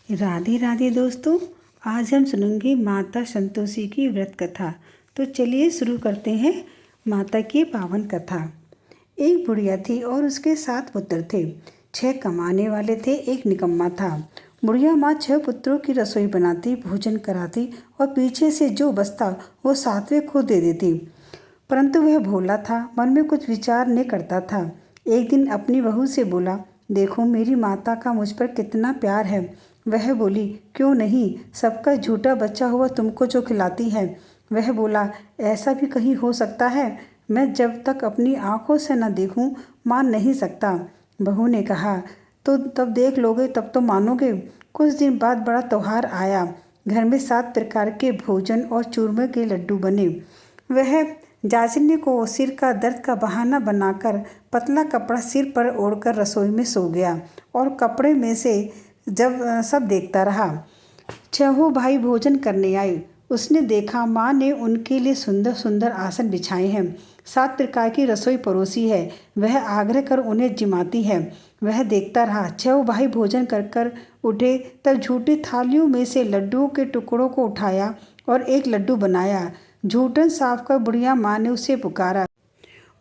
राधे राधे दोस्तों। आज हम सुनेंगे माता संतोषी की व्रत कथा। तो चलिए शुरू करते हैं माता की पावन कथा। एक बुढ़िया थी और उसके 7 पुत्र थे। 6 कमाने वाले थे, एक निकम्मा था। बुढ़िया माँ 6 पुत्रों की रसोई बनाती, भोजन कराती और पीछे से जो बचता वो 7वें को दे देती। परंतु वह भोला था, मन में कुछ विचार नहीं करता था। एक दिन अपनी बहू से बोला, देखो मेरी माता का मुझ पर कितना प्यार है। वह बोली, क्यों नहीं, सबका झूठा बच्चा हुआ तुमको जो खिलाती है। वह बोला, ऐसा भी कहीं हो सकता है? मैं जब तक अपनी आंखों से न देखूं मान नहीं सकता। बहू ने कहा, तो तब देख लोगे तब तो मानोगे। कुछ दिन बाद बड़ा त्योहार आया। घर में 7 प्रकार के भोजन और चूरमे के लड्डू बने। वह जाचने को सिर का दर्द का बहाना बनाकर पतला कपड़ा सिर पर ओढ़कर रसोई में सो गया और कपड़े में से जब सब देखता रहा। 6 भाई भोजन करने आए। उसने देखा माँ ने उनके लिए सुंदर सुंदर आसन बिछाए हैं, 7 प्रकार की रसोई परोसी है। वह आग्रह कर उन्हें जिमाती है। वह देखता रहा। 6 भाई भोजन कर कर उठे तब झूठी थालियों में से लड्डुओं के टुकड़ों को उठाया और एक लड्डू बनाया। झूठन साफ कर बुढ़िया माँ ने उसे पुकारा,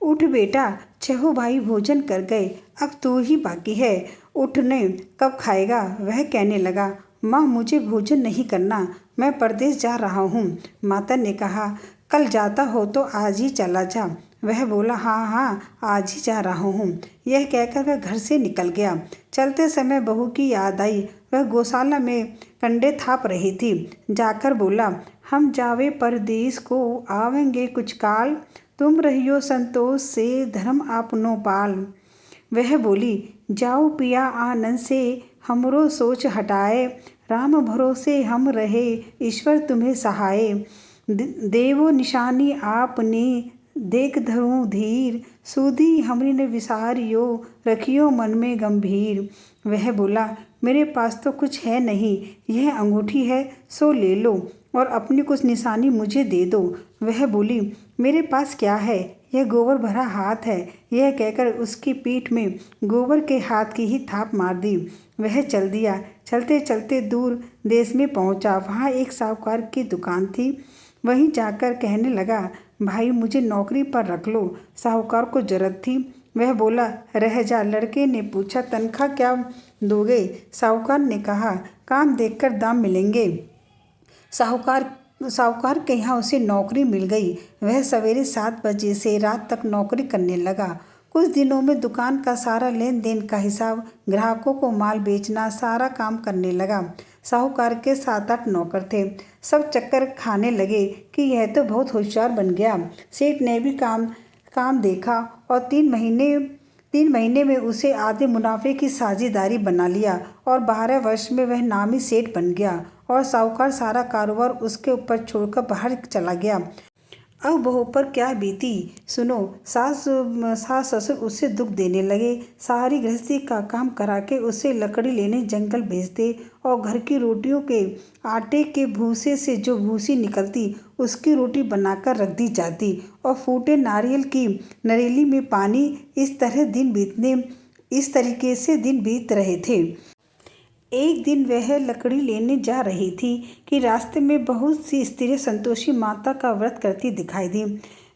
उठ बेटा, 6 भाई भोजन कर गए, अब तू ही बाकी है, उठने कब खाएगा? वह कहने लगा, माँ मुझे भोजन नहीं करना, मैं परदेश जा रहा हूँ। माता ने कहा, कल जाता हो तो आज ही चला जा। वह बोला, हाँ हाँ आज ही जा रहा हूँ। यह कहकर वह घर से निकल गया। चलते समय बहू की याद आई। वह गौशाला में कंडे थाप रही थी। जाकर बोला, हम जावे परदेश को आवेंगे कुछ काल, तुम रहियो संतोष से धर्म आपनो पाल। वह बोली, जाओ पिया आनंद से हमरो सोच हटाए, राम भरोसे हम रहे ईश्वर तुम्हें सहाय। देवो निशानी आपने देख धरूं धीर, सुधी हमरी ने विसारियो रखियो मन में गंभीर। वह बोला, मेरे पास तो कुछ है नहीं, यह अंगूठी है सो ले लो और अपनी कुछ निशानी मुझे दे दो। वह बोली, मेरे पास क्या है, यह गोबर भरा हाथ है। यह कहकर उसकी पीठ में गोबर के हाथ की ही थाप मार दी। वह चल दिया। चलते चलते दूर देश में पहुंचा। वहाँ एक साहूकार की दुकान थी। वहीं जाकर कहने लगा, भाई मुझे नौकरी पर रख लो। साहूकार को जरूरत थी। वह बोला, रह जा। लड़के ने पूछा, तनख्वाह क्या दोगे? साहूकार ने कहा, काम देखकर दाम मिलेंगे। साहूकार के यहाँ उसे नौकरी मिल गई। वह सवेरे 7 बजे से रात तक नौकरी करने लगा। कुछ दिनों में दुकान का सारा लेन देन का हिसाब, ग्राहकों को माल बेचना, सारा काम करने लगा। साहूकार के 7-8 नौकर थे। सब चक्कर खाने लगे कि यह तो बहुत होशियार बन गया। सेठ ने भी काम देखा और 3 महीने में उसे आधे मुनाफे की साझेदारी बना लिया और 12 वर्ष में वह नामी सेठ बन गया और साहूकार सारा कारोबार उसके ऊपर छोड़कर बाहर चला गया। अब बहू पर क्या बीती सुनो। सास ससुर उससे दुख देने लगे। सारी गृहस्थी का काम करा के उसे लकड़ी लेने जंगल भेजते और घर की रोटियों के आटे के भूसे से जो भूसी निकलती उसकी रोटी बनाकर रख दी जाती और फूटे नारियल की नरेली में पानी। इस तरीके से दिन बीत रहे थे। एक दिन वह लकड़ी लेने जा रही थी कि रास्ते में बहुत सी स्त्रियां संतोषी माता का व्रत करती दिखाई दी।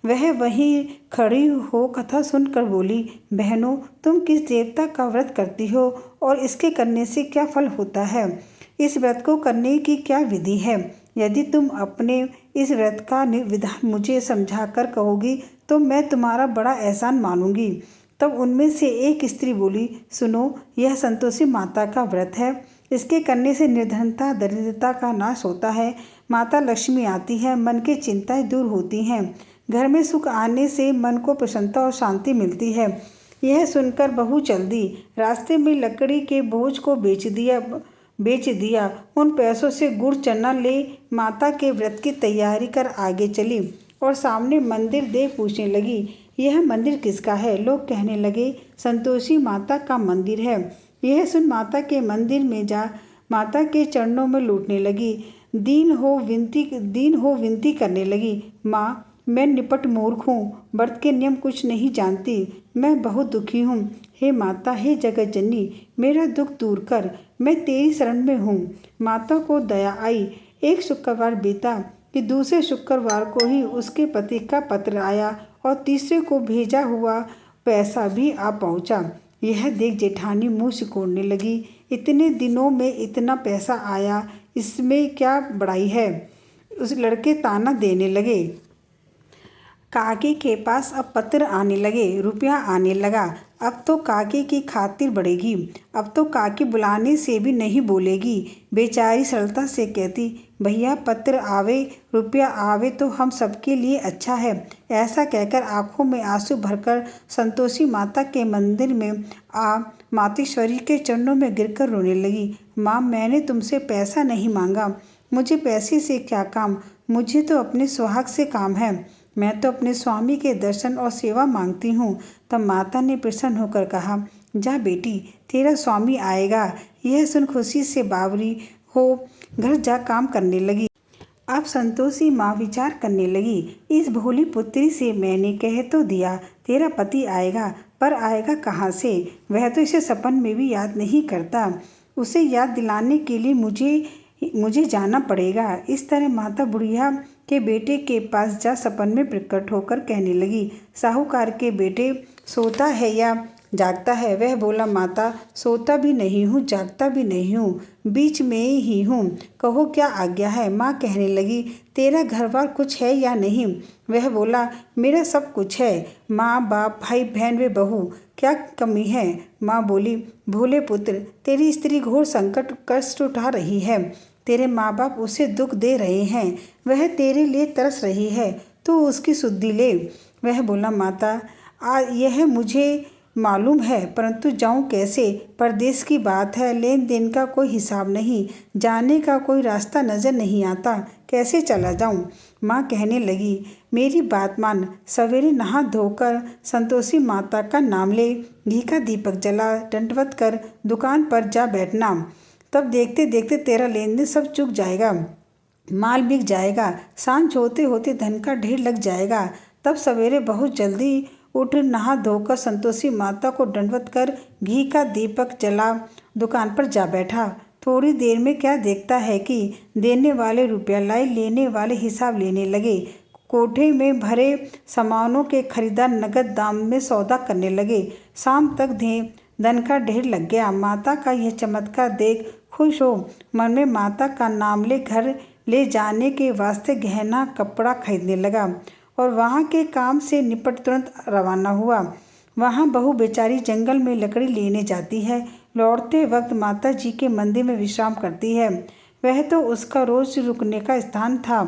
वह वहीं खड़ी हो कथा सुनकर बोली, बहनों तुम किस देवता का व्रत करती हो और इसके करने से क्या फल होता है? इस व्रत को करने की क्या विधि है? यदि तुम अपने इस व्रत का विधान मुझे समझाकर कहोगी तो मैं तुम्हारा बड़ा एहसान मानूंगी। तब उनमें से एक स्त्री बोली, सुनो, यह संतोषी माता का व्रत है। इसके करने से निर्धनता दरिद्रता का नाश होता है, माता लक्ष्मी आती है, मन की चिंताएं दूर होती हैं, घर में सुख आने से मन को प्रसन्नता और शांति मिलती है। यह सुनकर बहू चल दी। रास्ते में लकड़ी के बोझ को बेच दिया। उन पैसों से गुड़ चना ले माता के व्रत की तैयारी कर आगे चली और सामने मंदिर देख पूछने लगी, यह मंदिर किसका है? लोग कहने लगे, संतोषी माता का मंदिर है। यह सुन माता के मंदिर में जा माता के चरणों में लौटने लगी। दीन हो विनती करने लगी, माँ मैं निपट मूर्ख हूँ, व्रत के नियम कुछ नहीं जानती, मैं बहुत दुखी हूँ। हे माता, हे जगत जननी, मेरा दुख दूर कर, मैं तेरी शरण में हूँ। माता को दया आई। एक शुक्रवार बीता कि दूसरे शुक्रवार को ही उसके पति का पत्र आया और तीसरे को भेजा हुआ पैसा भी आ पहुँचा। यह देख जेठानी मुँह सिकोड़ने लगी। इतने दिनों में इतना पैसा आया, इसमें क्या बड़ाई है। उस लड़के ताना देने लगे। काकी के पास अब पत्र आने लगे, रुपया आने लगा। अब तो काकी की खातिर बढ़ेगी। अब तो काकी बुलाने से भी नहीं बोलेगी। बेचारी सरलता से कहती, भैया पत्र आवे, रुपया आवे तो हम सबके लिए अच्छा है। ऐसा कहकर आंखों में आंसू भरकर संतोषी माता के मंदिर में आ मातेश्वरी के चरणों में गिरकर रोने लगी। माँ, मैंने तुमसे पैसा नहीं मांगा। मुझे पैसे से क्या काम, मुझे तो अपने सुहाग से काम है। मैं तो अपने स्वामी के दर्शन और सेवा मांगती हूँ। तब माता ने प्रसन्न होकर कहा, जा बेटी, तेरा स्वामी आएगा। यह सुन खुशी से बावरी हो घर जा काम करने लगी। अब संतोषी माँ विचार करने लगी, इस भोली पुत्री से मैंने कह तो दिया तेरा पति आएगा, पर आएगा कहाँ से। वह तो इसे सपन में भी याद नहीं करता। उसे याद दिलाने के लिए मुझे जाना पड़ेगा। इस तरह माता बुढ़िया के बेटे के पास जा सपन में प्रकट होकर कहने लगी, साहूकार के बेटे, सोता है या जागता है। वह बोला, माता, सोता भी नहीं हूँ, जागता भी नहीं हूँ, बीच में ही हूँ, कहो क्या आज्ञा है। माँ कहने लगी, तेरा घर बार कुछ है या नहीं। वह बोला, मेरा सब कुछ है, माँ बाप भाई बहन वे बहू, क्या कमी है। माँ बोली, भोले पुत्र, तेरी स्त्री घोर संकट कष्ट उठा रही है। तेरे माँ बाप उसे दुख दे रहे हैं, वह तेरे लिए तरस रही है, तो उसकी सुधि ले। वह बोला, माता, यह मुझे मालूम है, परंतु जाऊं कैसे। परदेश की बात है, लेन देन का कोई हिसाब नहीं, जाने का कोई रास्ता नज़र नहीं आता, कैसे चला जाऊं। माँ कहने लगी, मेरी बात मान, सवेरे नहा धोकर संतोषी माता का नाम ले, घी का दीपक जला, दंडवत कर दुकान पर जा बैठना। तब देखते देखते तेरा लेन देन सब चुक जाएगा, माल बिक जाएगा, सांझ होते होते धन का ढेर लग जाएगा। तब सवेरे बहुत जल्दी उठ नहा धोकर संतोषी माता को दंडवत कर घी का दीपक जला दुकान पर जा बैठा। थोड़ी देर में क्या देखता है कि देने वाले रुपया लाए, लेने वाले हिसाब लेने लगे। कोठे में भरे सामानों के खरीदार नगद दाम में सौदा करने लगे। शाम तक धन का ढेर लग गया। माता का यह चमत्कार देख खुश हो मन में माता का नाम ले घर ले जाने के वास्ते गहना कपड़ा खरीदने लगा और वहाँ के काम से निपट तुरंत रवाना हुआ। वहाँ बहू बेचारी जंगल में लकड़ी लेने जाती है, लौटते वक्त माता जी के मंदिर में विश्राम करती है। वह तो उसका रोज रुकने का स्थान था।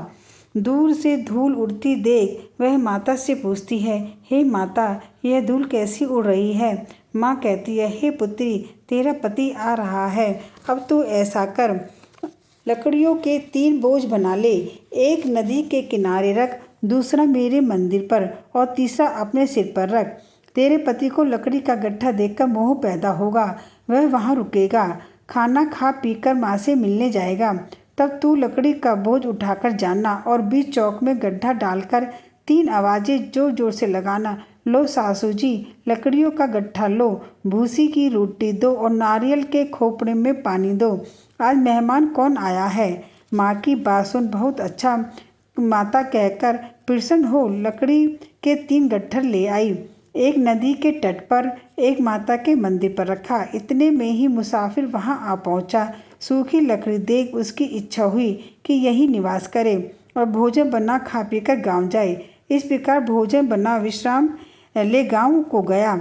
दूर से धूल उड़ती देख वह माता से पूछती है, हे माता, यह धूल कैसी उड़ रही है। माँ कहती है, हे पुत्री, तेरा पति आ रहा है, अब तू ऐसा कर, लकड़ियों के 3 बोझ बना ले, एक नदी के किनारे रख, दूसरा मेरे मंदिर पर और तीसरा अपने सिर पर रख। तेरे पति को लकड़ी का गड्ढा देखकर मोह पैदा होगा, वह वहाँ रुकेगा, खाना खा पीकर माँ से मिलने जाएगा। तब तू लकड़ी का बोझ उठाकर जाना और बीच चौक में गड्ढा डालकर 3 आवाज़ें जोर जोर से लगाना, लो सासू जी, लकड़ियों का गड्ढा लो, भूसी की रोटी दो और नारियल के खोपड़े में पानी दो। आज मेहमान कौन आया है। माँ की बात सुन बहुत अच्छा माता कहकर प्रसन्न हो लकड़ी के 3 गट्ठर ले आई। एक नदी के तट पर, एक माता के मंदिर पर रखा। इतने में ही मुसाफिर वहां आ पहुंचा। सूखी लकड़ी देख उसकी इच्छा हुई कि यही निवास करे और भोजन बना खा पीकर गांव जाए। इस प्रकार भोजन बना विश्राम ले गांव को गया।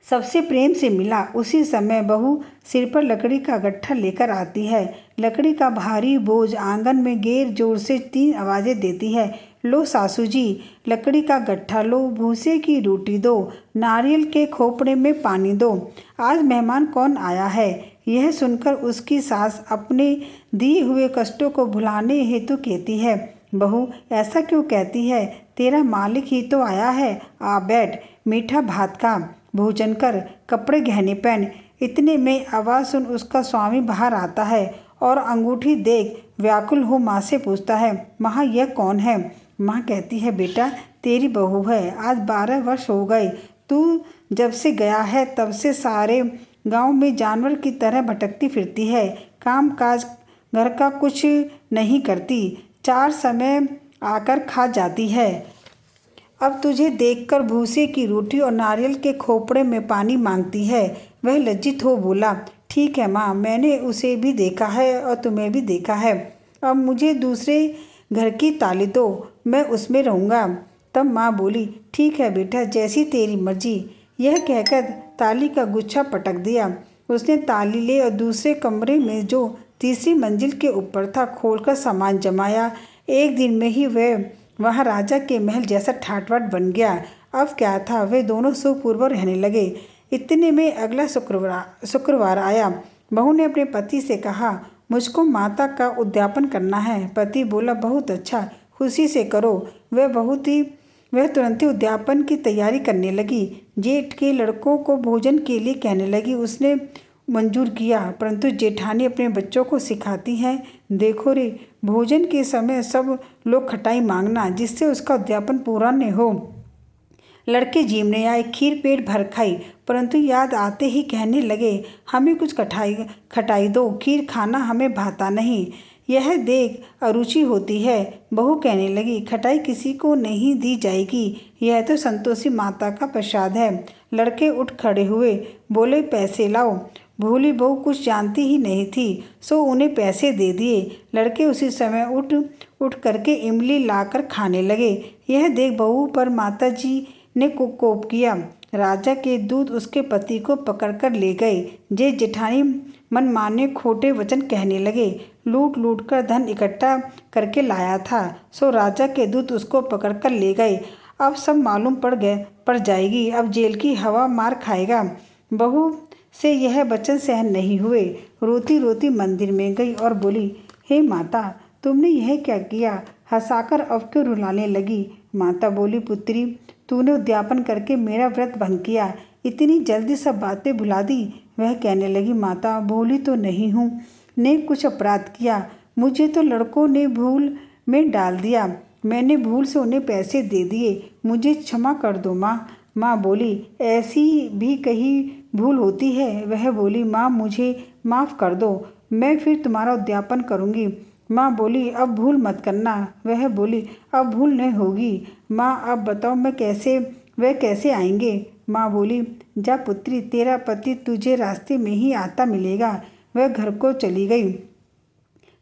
सबसे प्रेम से मिला। उसी समय बहू सिर पर लकड़ी का गट्ठा लेकर आती है। लकड़ी का भारी बोझ आंगन में गैर जोर से 3 आवाज़ें देती है, लो सासू जी, लकड़ी का गट्ठा लो, भूसे की रोटी दो, नारियल के खोपड़े में पानी दो। आज मेहमान कौन आया है। यह सुनकर उसकी सास अपने दिए हुए कष्टों को भुलाने हेतु कहती है, बहू ऐसा क्यों कहती है, तेरा मालिक ही तो आया है, आ बैठ, मीठा भात खा, भोजन कर, कपड़े गहने पहन। इतने में आवाज़ सुन उसका स्वामी बाहर आता है और अंगूठी देख व्याकुल हो माँ से पूछता है, माँ यह कौन है। माँ कहती है, बेटा तेरी बहू है, आज 12 वर्ष हो गए, तू जब से गया है तब से सारे गांव में जानवर की तरह भटकती फिरती है। काम काज घर का कुछ नहीं करती, 4 समय आकर खा जाती है। अब तुझे देखकर भूसे की रोटी और नारियल के खोपड़े में पानी मांगती है। वह लज्जित हो बोला, ठीक है माँ, मैंने उसे भी देखा है और तुम्हें भी देखा है। अब मुझे दूसरे घर की ताली दो, मैं उसमें रहूँगा। तब माँ बोली, ठीक है बेटा, जैसी तेरी मर्जी। यह कहकर ताली का गुच्छा पटक दिया। उसने ताली ले और दूसरे कमरे में जो तीसरी मंजिल के ऊपर था खोलकर सामान जमाया। एक दिन में ही वह वहाँ राजा के महल जैसा ठाट-बाट बन गया। अब क्या था, वे दोनों सुखपूर्वक रहने लगे। इतने में अगला शुक्रवार आया। बहू ने अपने पति से कहा, मुझको माता का उद्यापन करना है। पति बोला, बहुत अच्छा, खुशी से करो। वह तुरंत ही उद्यापन की तैयारी करने लगी। जेठ के लड़कों को भोजन के लिए कहने लगी। उसने मंजूर किया, परंतु जेठानी अपने बच्चों को सिखाती हैं, देखो रे, भोजन के समय सब लोग खटाई मांगना, जिससे उसका उद्यापन पूरा न हो। लड़के जीमने आए, खीर पेट भर खाई, परंतु याद आते ही कहने लगे, हमें कुछ खटाई दो, खीर खाना हमें भाता नहीं, यह देख अरुचि होती है। बहू कहने लगी, खटाई किसी को नहीं दी जाएगी, यह तो संतोषी माता का प्रसाद है। लड़के उठ खड़े हुए, बोले, पैसे लाओ। भोली बहू कुछ जानती ही नहीं थी, सो उन्हें पैसे दे दिए। लड़के उसी समय उठ करके इमली लाकर खाने लगे। यह देख बहू पर माता जी ने कोप किया। राजा के दूत उसके पति को पकड़कर ले गए। जेठानी मनमाने खोटे वचन कहने लगे। लूट लूट कर धन इकट्ठा करके लाया था, सो राजा के दूत उसको पकड़कर ले गए। अब सब मालूम पड़ जाएगी, अब जेल की हवा मार खाएगा। बहू से यह वचन सहन नहीं हुए। रोती रोती मंदिर में गई और बोली, हे माता, तुमने यह क्या किया? हंसाकर अब क्यों रुलाने लगी? माता बोली, पुत्री, तूने उद्यापन करके मेरा व्रत भंग किया, इतनी जल्दी सब बातें भुला दी। वह कहने लगी, माता, भोली तो नहीं हूँ, ने कुछ अपराध किया, मुझे तो लड़कों ने भूल में डाल दिया, मैंने भूल से उन्हें पैसे दे दिए, मुझे क्षमा कर दो माँ। माँ बोली, ऐसी भी कहीं भूल होती है? वह बोली, माँ, मुझे माफ़ कर दो, मैं फिर तुम्हारा उद्यापन करूँगी। माँ बोली, अब भूल मत करना। वह बोली, अब भूल नहीं होगी। माँ, अब बताओ वह कैसे आएंगे? माँ बोली, जा पुत्री, तेरा पति तुझे रास्ते में ही आता मिलेगा। वह घर को चली गई।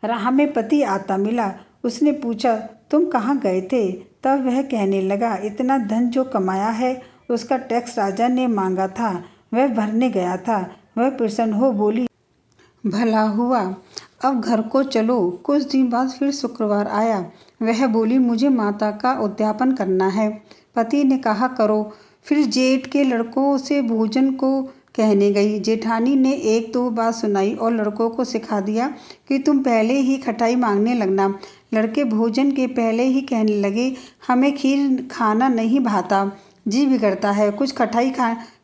राह में पति आता मिला। उसने पूछा, तुम कहाँ गए थे? तब वह कहने लगा, इतना धन जो कमाया है उसका टैक्स राजा ने मांगा था, वह भरने गया था। वह प्रसन्न हो बोली, भला हुआ, अब घर को चलो। कुछ दिन बाद फिर शुक्रवार आया। वह बोली, मुझे माता का उद्यापन करना है। पति ने कहा, करो। फिर जेठ के लड़कों से भोजन को कहने गई। जेठानी ने 1-2 बात सुनाई और लड़कों को सिखा दिया कि तुम पहले ही खटाई मांगने लगना। लड़के भोजन के पहले ही कहने लगे, हमें खीर खाना नहीं भाता, जी बिगड़ता है, कुछ खटाई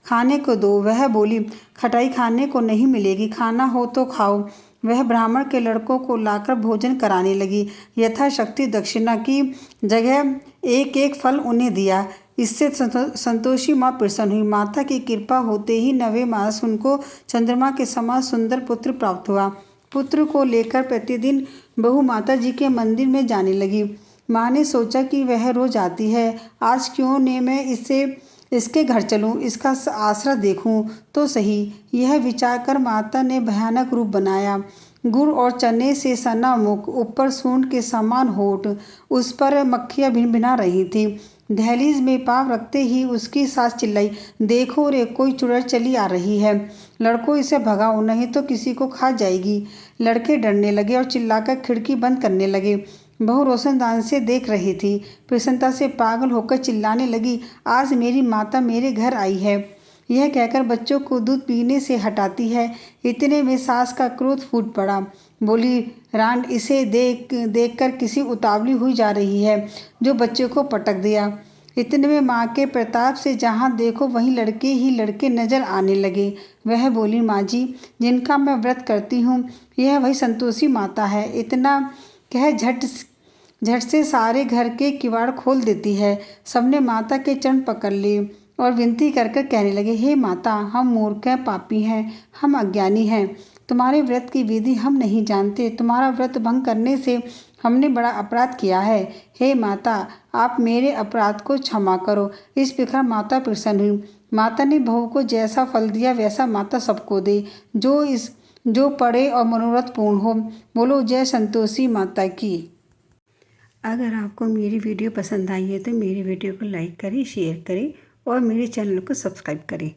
खाने को दो। वह बोली, खटाई खाने को नहीं मिलेगी, खाना हो तो खाओ। वह ब्राह्मण के लड़कों को लाकर भोजन कराने लगी। यथाशक्ति दक्षिणा की जगह एक एक फल उन्हें दिया। इससे संतोषी माँ प्रसन्न हुई। माता की कृपा होते ही 9वें मास उनको चंद्रमा के समान सुंदर पुत्र प्राप्त हुआ। पुत्र को लेकर प्रतिदिन बहू माता जी के मंदिर में जाने लगी। माँ ने सोचा कि वह रोज आती है, आज क्यों न मैं इसके घर चलूं, इसका आसरा देखूं तो सही। यह विचार कर माता ने भयानक रूप बनाया। गुड़ और चने से सना मुख, ऊपर सूंड के समान होठ, उस पर मक्खियाँ भिनभिना रही थी। दहलीज में पाँव रखते ही उसकी सास चिल्लाई, देखो रे, कोई चुड़ैल चली आ रही है, लड़कों इसे भगाओ, नहीं तो किसी को खा जाएगी। लड़के डरने लगे और चिल्लाकर खिड़की बंद करने लगे। बहू रोशनदान से देख रही थी। प्रसन्नता से पागल होकर चिल्लाने लगी, आज मेरी माता मेरे घर आई है। यह कहकर बच्चों को दूध पीने से हटाती है। इतने में सास का क्रोध फूट पड़ा। बोली, रांड, इसे देख कर किसी उतावली हुई जा रही है जो बच्चे को पटक दिया। इतने में माँ के प्रताप से जहाँ देखो वहीं लड़के ही लड़के नजर आने लगे। वह बोली, माँ जी, जिनका मैं व्रत करती हूँ यह वही संतोषी माता है। इतना कह झट से सारे घर के किवाड़ खोल देती है। सबने माता के चरण पकड़ लिए। और विनती कर कर कहने लगे, हे माता, हम मूर्ख हैं, पापी हैं, हम अज्ञानी हैं। तुम्हारे व्रत की विधि हम नहीं जानते। तुम्हारा व्रत भंग करने से हमने बड़ा अपराध किया है। हे माता, आप मेरे अपराध को क्षमा करो। इस प्रकार माता प्रसन्न हुई। माता ने बहू को जैसा फल दिया वैसा माता सबको दे, जो पढ़े और मनोरथ पूर्ण हो। बोलो जय संतोषी माता की। अगर आपको मेरी वीडियो पसंद आई है तो मेरी वीडियो को लाइक करें, शेयर करें और मेरे चैनल को सब्सक्राइब करें।